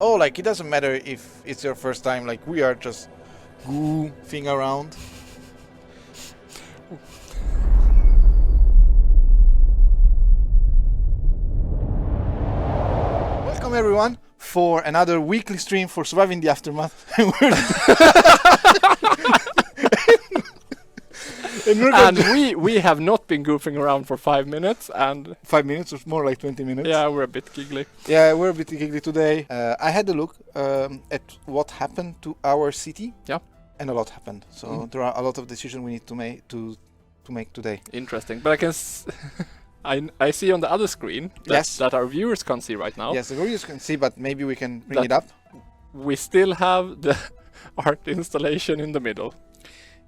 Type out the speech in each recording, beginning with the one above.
Oh, like it doesn't matter if it's your first time. Like we are just goofing around. Welcome everyone for another weekly stream for Surviving the Aftermath. And we have not been goofing around for 5 minutes, and 5 minutes or more like 20 minutes. yeah, we're a bit giggly. Yeah, we're a bit giggly today. I had a look at what happened to our city. Yeah. And a lot happened. So there are a lot of decisions we need to make today. Interesting, but I can I see on the other screen that our viewers can't see right now. Yes, the viewers can see, but maybe we can bring it up. We still have the art installation in the middle.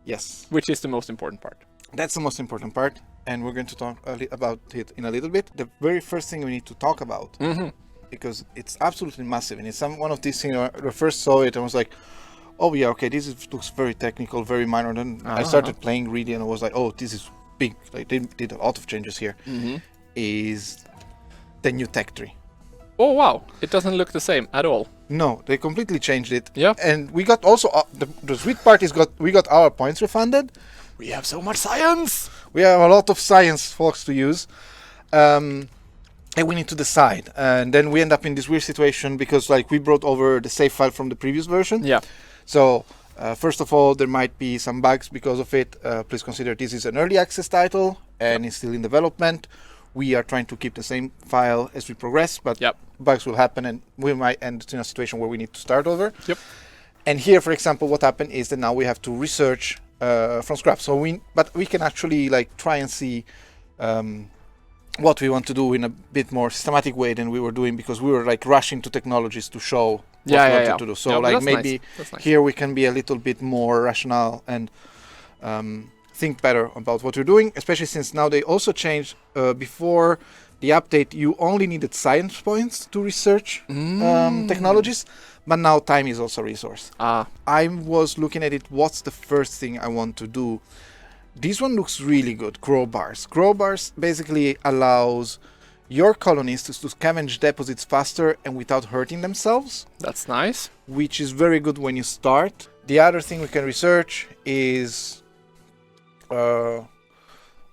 Yes. Which is the most important part. That's the most important part, and we're going to talk about it in a little bit. The very first thing we need to talk about, because it's absolutely massive, and it's one of these things. When I first saw it, I was like, "Oh yeah, okay, looks very technical, very minor." Then I started playing, reading, and I was like, "Oh, this is big." Like they did a lot of changes here. Is the new tech tree? Oh wow! It doesn't look the same at all. No, they completely changed it. Yeah. And we got also the sweet part is we got our points refunded. We have so much science. We have a lot of science folks to use, and we need to decide. And then we end up in this weird situation because like we brought over the save file from the previous version. Yeah. So first of all, there might be some bugs because of it. Please consider this is an early access title and it's still in development. We are trying to keep the same file as we progress, but bugs will happen and we might end in a situation where we need to start over. Yep. And here, for example, what happened is that now we have to research from scratch. So but we can actually like try and see what we want to do in a bit more systematic way than we were doing because we were like rushing to technologies to show what we wanted to do. So like maybe here we can be a little bit more rational and think better about what we're doing, especially since now they also changed before the update you only needed science points to research technologies, but now time is also a resource. I was looking at it, what's the first thing I want to do? This one looks really good, crowbars. Crowbars basically allows your colonists to scavenge deposits faster and without hurting themselves. That's nice. Which is very good when you start. The other thing we can research is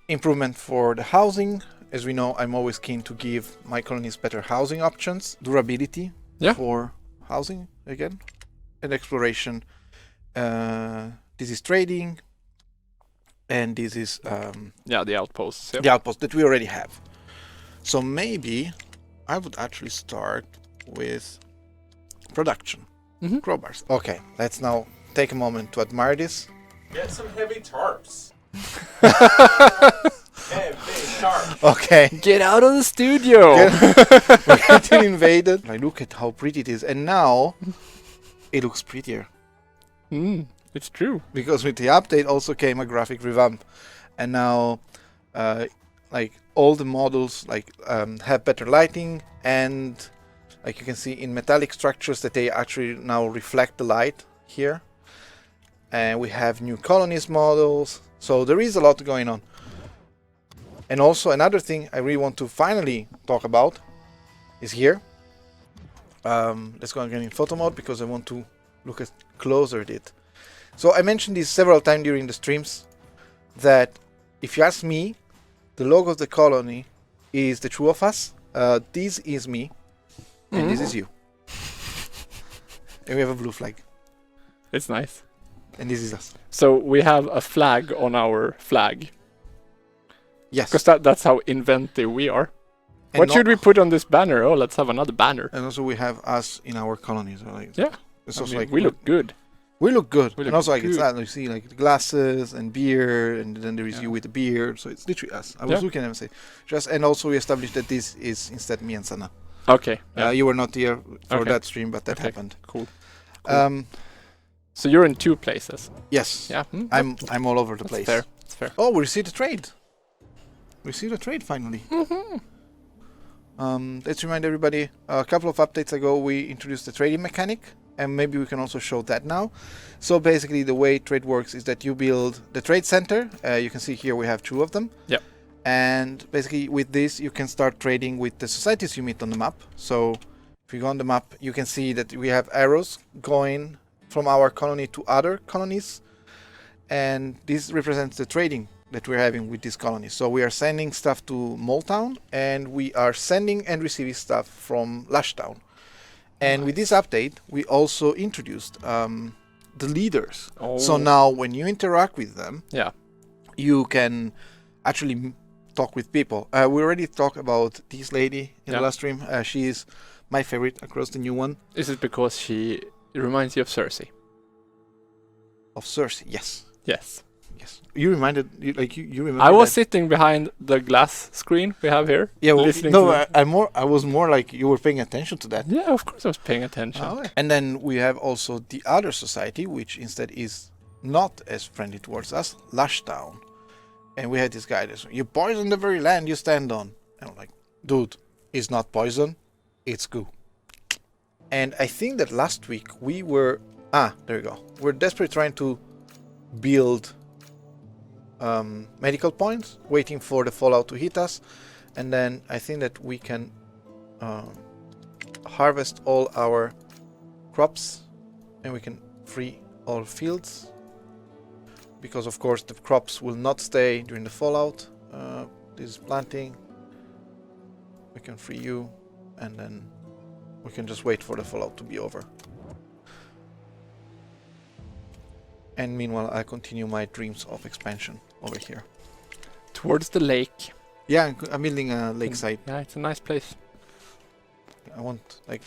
improvement for the housing. As we know, I'm always keen to give my colonists better housing options, durability for housing again, and exploration. This is trading, and this is the outposts. The outposts that we already have. So maybe I would actually start with production. Crowbars. Okay, let's now take a moment to admire this. Get some heavy tarps. Okay. Get out of the studio. We're getting invaded. Like, look at how pretty it is. And now it looks prettier. It's true. Because with the update also came a graphic revamp. And now like all the models like have better lighting, and like you can see in metallic structures that they actually now reflect the light here. And we have new colonist models. So there is a lot going on. And also another thing I really want to finally talk about is here. Let's go again in photo mode because I want to look closer at it. So I mentioned this several times during the streams that if you ask me, the logo of the colony is the two of us. This is me and this is you. And we have a blue flag. It's nice. And this is us. So we have a flag on our flag. Yes. Because that's how inventive we are. And what should we put on this banner? Oh, let's have another banner. And also we have us in our colonies. Like, yeah. It's also like we look good. We look good. And also like it's that you see like the glasses and beard, and then there is you with the beard. So it's literally us. I was looking at them and say and also we established that this is instead me and Sana. Okay. You were not here for that stream, but that happened. Cool. So you're in 2 places. Yes. Yeah. I'm all over the place. Fair. It's fair. Oh, we received a trade. We received a trade finally. Let's remind everybody, a couple of updates ago we introduced the trading mechanic, and maybe we can also show that now. So basically the way trade works is that you build the trade center. You can see here we have 2 of them. Yep. And basically with this you can start trading with the societies you meet on the map. So If you go on the map, you can see that we have arrows going from our colony to other colonies, and this represents the trading that we're having with these colonies. So we are sending stuff to Moletown, and we are sending and receiving stuff from Lashtown. And with this update, we also introduced the leaders. Oh. So now when you interact with them, Yeah. you can actually talk with people. We already talked about this lady in the last stream. She is my favorite across the new one. Is it because she reminds you of Cersei? Of Cersei, yes. Yes. Yes. You reminded, you remember I was that? sitting behind the glass screen we have here. Yeah, well, listening no, to I was more like you were paying attention to that. Yeah, of course I was paying attention. Oh, yeah. And then we have also the other society, which instead is not as friendly towards us, Lashtown. And we had this guy that you poison the very land you stand on. And I'm like, dude, it's not poison, it's goo. And I think that last week we were there we go. We're desperately trying to build medical points, waiting for the fallout to hit us, and then I think that we can harvest all our crops, and we can free all fields, because of course the crops will not stay during the fallout. This is planting. We can free you, and then we can just wait for the fallout to be over. And meanwhile, I continue my dreams of expansion over here. Towards the lake. Yeah, I'm building a lakeside. Yeah, it's a nice place. I want like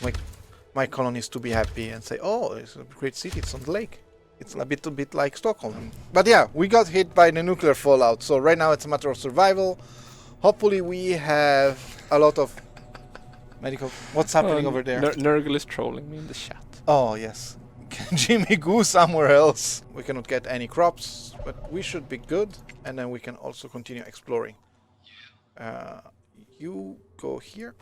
my colonies to be happy and say, "Oh, it's a great city. It's on the lake." It's a bit like Stockholm. But yeah, we got hit by the nuclear fallout, so right now it's a matter of survival. Hopefully, we have a lot of medical. What's happening over there? Nurgle is trolling me in the chat. Oh yes. Can Jimmy go somewhere else? We cannot get any crops, but we should be good, and then we can also continue exploring. You go here.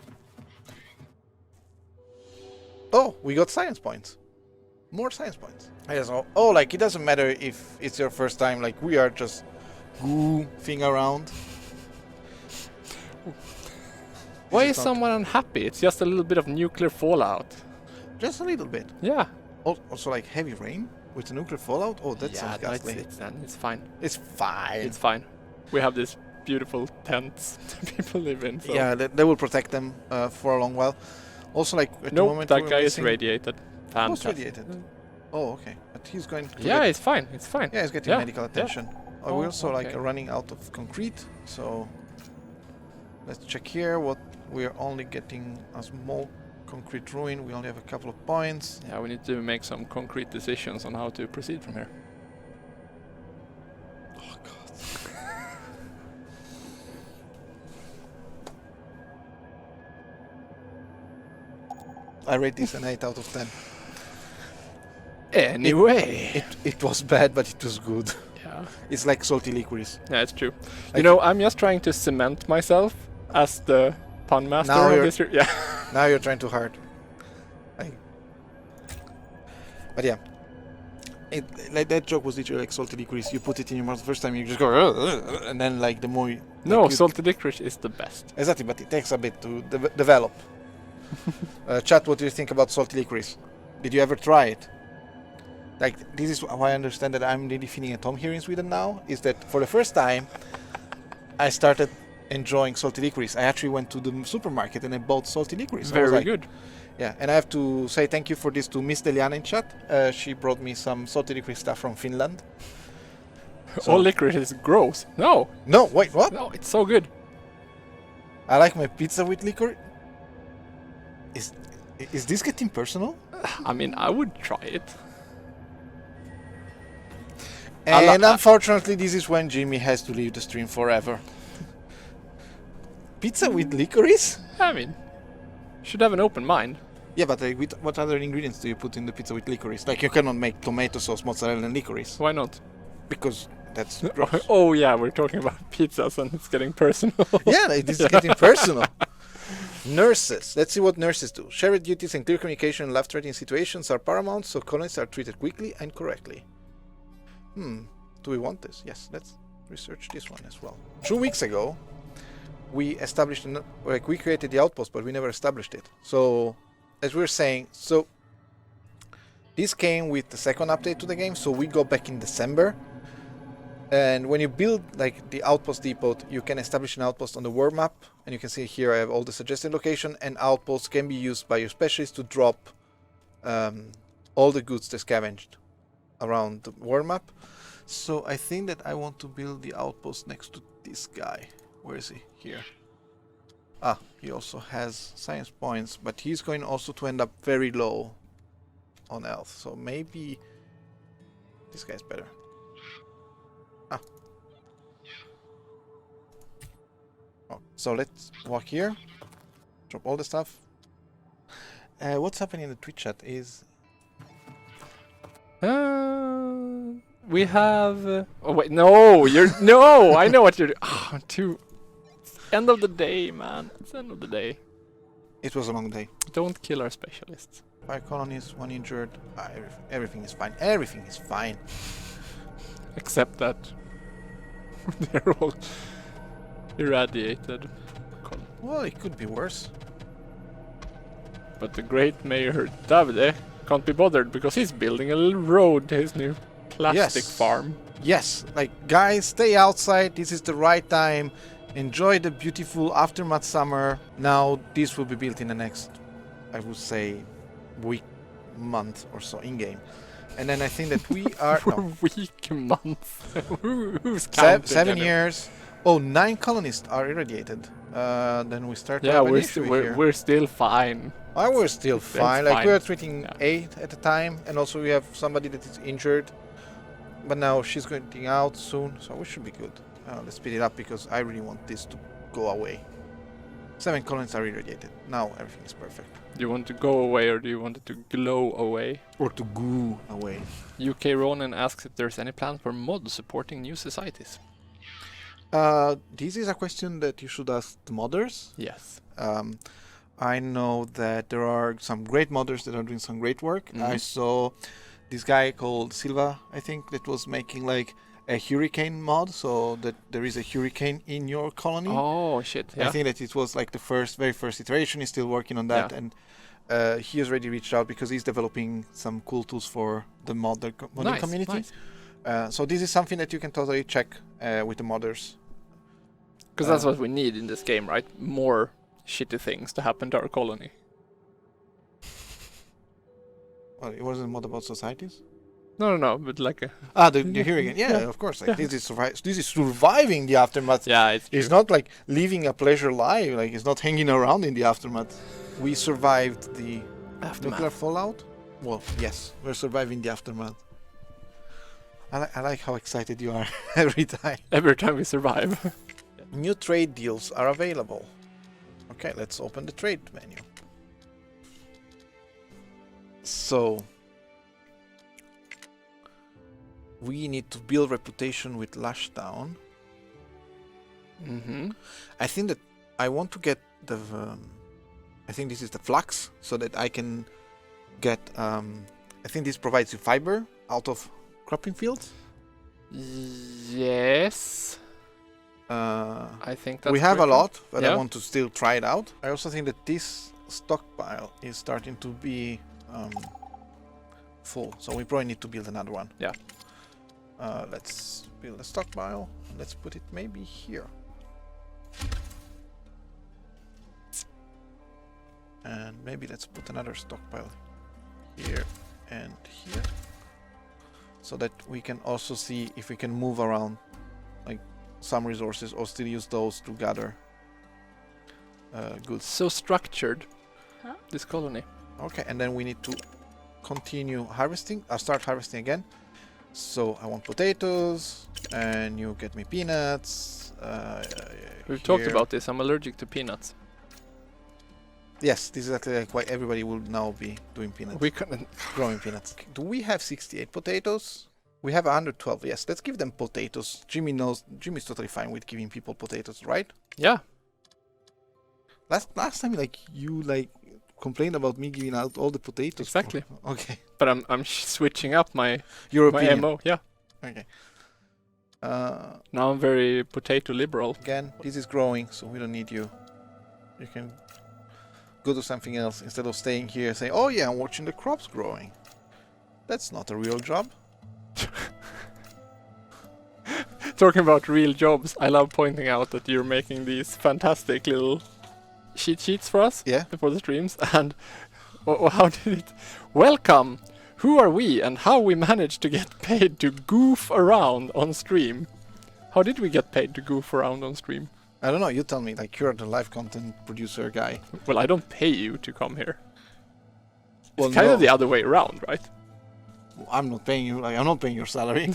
Oh, we got science points. More science points. Yes, oh, like it doesn't matter if it's your first time, like we are just goofing around. Why is someone unhappy? It's just a little bit of nuclear fallout. Just a little bit. Yeah. Also like heavy rain with the nuclear fallout. Oh, that sounds ghastly. It's fine. It's fine. It's fine. We have these beautiful tents people live in. So. Yeah, they will protect them for a long while. Also, like at the moment, that guy is radiated. Fantastic. Radiated. Oh, okay. But he's going to. Yeah, it's fine. It's fine. Yeah, he's getting medical attention. Yeah. We also like running out of concrete, so let's check here. What we are only getting a small concrete ruin. We only have a couple of points. Yeah, we need to make some concrete decisions on how to proceed from here. Oh god. I rate this an 8 out of 10. Anyway. It was bad, but it was good. Yeah. It's like salty licorice. Yeah, it's true. You know, I'm just trying to cement myself as the pun master of this. Yeah. Now you're trying too hard. But yeah, like that joke was literally like salty licorice. You put it in your mouth the first time, you just go, and then like the more. No, salty licorice is the best. Exactly, but it takes a bit to develop. Chat, what do you think about salty licorice? Did you ever try it? Like, this is how I understand that I'm really feeling at home here in Sweden now. Is that for the first time, I started enjoying salty licorice. I actually went to the supermarket and I bought salty licorice. Very good. Yeah, and I have to say thank you for this to Miss Deliana in chat. She brought me some salty licorice stuff from Finland. So all licorice is gross. No. No, wait, what? No, it's so good. I like my pizza with licorice. Is this getting personal? I mean, I would try it. And unfortunately, this is when Jimmy has to leave the stream forever. Pizza with licorice? I mean, should have an open mind. Yeah, but what other ingredients do you put in the pizza with licorice? Like, you cannot make tomato sauce, mozzarella, and licorice. Why not? Because that's gross. Oh, yeah, we're talking about pizzas and it's getting personal. Yeah, this is getting personal. Nurses. Let's see what nurses do. Shared duties and clear communication in life-threatening situations are paramount, so colonists are treated quickly and correctly. Do we want this? Yes, let's research this one as well. 2 weeks ago, we established, we created the outpost, but we never established it. So as we were saying, so this came with the second update to the game, so we go back in December. And when you build like the outpost depot, you can establish an outpost on the world map, and you can see here I have all the suggested location, and outposts can be used by your specialists to drop all the goods they scavenged around the world map. So I think that I want to build the outpost next to this guy. Where is he? Here. Ah, he also has science points, but he's going also to end up very low on health. So maybe this guy's better. Ah. Oh, so let's walk here. Drop all the stuff. What's happening in the Twitch chat is... We have... oh wait, no! No! I know what you're doing. Oh, end of the day, man. It's end of the day. It was a long day. Don't kill our specialists. 5 colonists, 1 injured. Everything is fine. Everything is fine. Except that they're all irradiated. Well, it could be worse. But the great Mayor Davide can't be bothered because he's building a little road to his new plastic farm. Yes, like guys, stay outside. This is the right time. Enjoy the beautiful aftermath summer. Now this will be built in the next, I would say, week, month or so in game. And then I think that we are week, month. Who's counting? 7 years. Oh, 9 colonists are irradiated. Then we start. Yeah, we're still fine. We're still fine. Like we're treating 8 at a time, and also we have somebody that is injured. But now she's going out soon, so we should be good. Let's speed it up because I really want this to go away. 7 colonists are irradiated. Now everything is perfect. Do you want to go away or do you want it to glow away? Or to goo away. UK Ronan asks if there's any plan for mods supporting new societies. This is a question that you should ask the modders. Yes. I know that there are some great modders that are doing some great work. I saw this guy called Silva, I think, that was making like a hurricane mod, so that there is a hurricane in your colony. Oh shit! Yeah. I think that it was like the very first iteration. He's still working on that, and he has already reached out because he's developing some cool tools for the modding community. Nice. So this is something that you can totally check with the modders. Because that's what we need in this game, right? More shitty things to happen to our colony. Well, it wasn't mod about societies. No, but like a... the hurricane. Yeah, of course. Like this is surviving the aftermath. Yeah, it's not like living a pleasure life. Like it's not hanging around in the aftermath. We survived the nuclear fallout. Well, yes, we're surviving the aftermath. I like how excited you are every time. Every time we survive. New trade deals are available. Okay, let's open the trade menu. So we need to build reputation with Lashtown. I think that I want to get the I think this is the flax, so that I can get I think this provides you fiber out of cropping fields. Yes. I think that's we have a lot, but I want to still try it out. I also think that this stockpile is starting to be full, so we probably need to build another one. Yeah. Let's build a stockpile. Let's put it maybe here. And maybe let's put another stockpile here and here, so that we can also see if we can move around like some resources or still use those to gather goods. So structured, this colony. Okay, and then we need to continue harvesting. I'll start harvesting again. So I want potatoes, and you get me peanuts. We've talked about this. I'm allergic to peanuts. Yes, this is actually like why everybody will now be doing peanuts. We couldn't growing peanuts. Do we have 68 potatoes? We have 112. Yes, let's give them potatoes. Jimmy's totally fine with giving people potatoes, right? Yeah. Last time, like you complained about me giving out all the potatoes. Exactly. Okay. But I'm switching up my European. MO. Yeah. Okay. Now I'm very potato liberal. Again, this is growing, so we don't need you. You can. go do something else instead of staying here and say, oh yeah, I'm watching the crops growing. That's not a real job. Talking about real jobs, I love pointing out that you're making these fantastic little cheat sheets for us before the streams. And how did it... Welcome! Who are we and how we managed to get paid to goof around on stream? How did we get paid to goof around on stream? I don't know, you tell me, like you're the live content producer guy. Well, I don't pay you to come here. Well, It's kind no. of the other way around, right? I'm not paying you, like I'm not paying your salary. in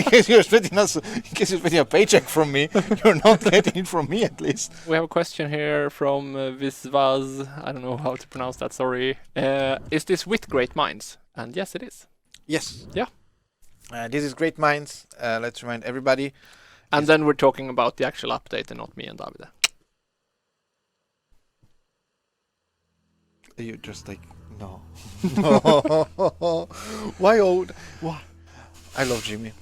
case you're expecting a paycheck from me, you're not getting it from me at least. We have a question here from Visvaz. I don't know how to pronounce that, sorry. Is this with Great Minds? And yes, it is. Yes. Yeah. This is Great Minds. Let's remind everybody. And then we're talking about the actual update and not me and Davide. You just like, no. No. Why old? Why? I love Jimmy.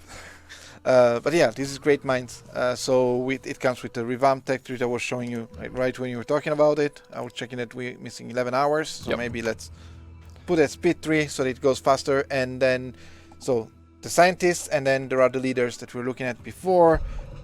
But yeah, this is Great Minds. So it comes with the revamped tech tree that I was showing you right when you were talking about it. I was checking that we're missing 11 hours. So maybe let's put a speed tree so that it goes faster. And then, so the scientists and then there are the leaders that we were looking at before.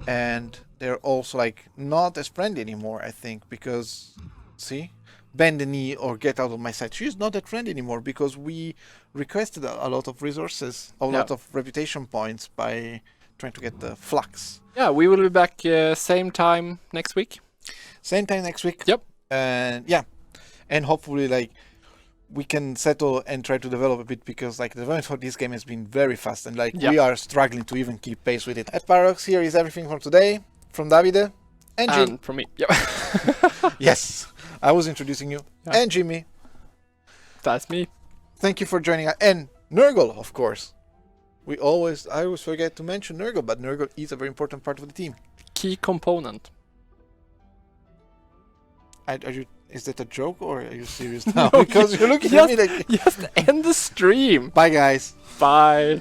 And they're also like not as friendly anymore, I think, because, see? Bend the knee or get out of my sight. She's not that friendly anymore because we requested a lot of resources, a lot of reputation points by trying to get the flux. Yeah, we will be back same time next week. Same time next week. Yep. And and hopefully like we can settle and try to develop a bit because like the development for this game has been very fast and like we are struggling to even keep pace with it. At Paradox, here is everything from today, from Davide and Jim. And from me. Yep. Yes. I was introducing you and Jimmy. That's me. Thank you for joining us. And Nurgle, of course. I always forget to mention Nurgle, but Nurgle is a very important part of the team. Key component. Is that a joke or are you serious now? Because you're looking at me like... Just end the stream. Bye, guys. Bye.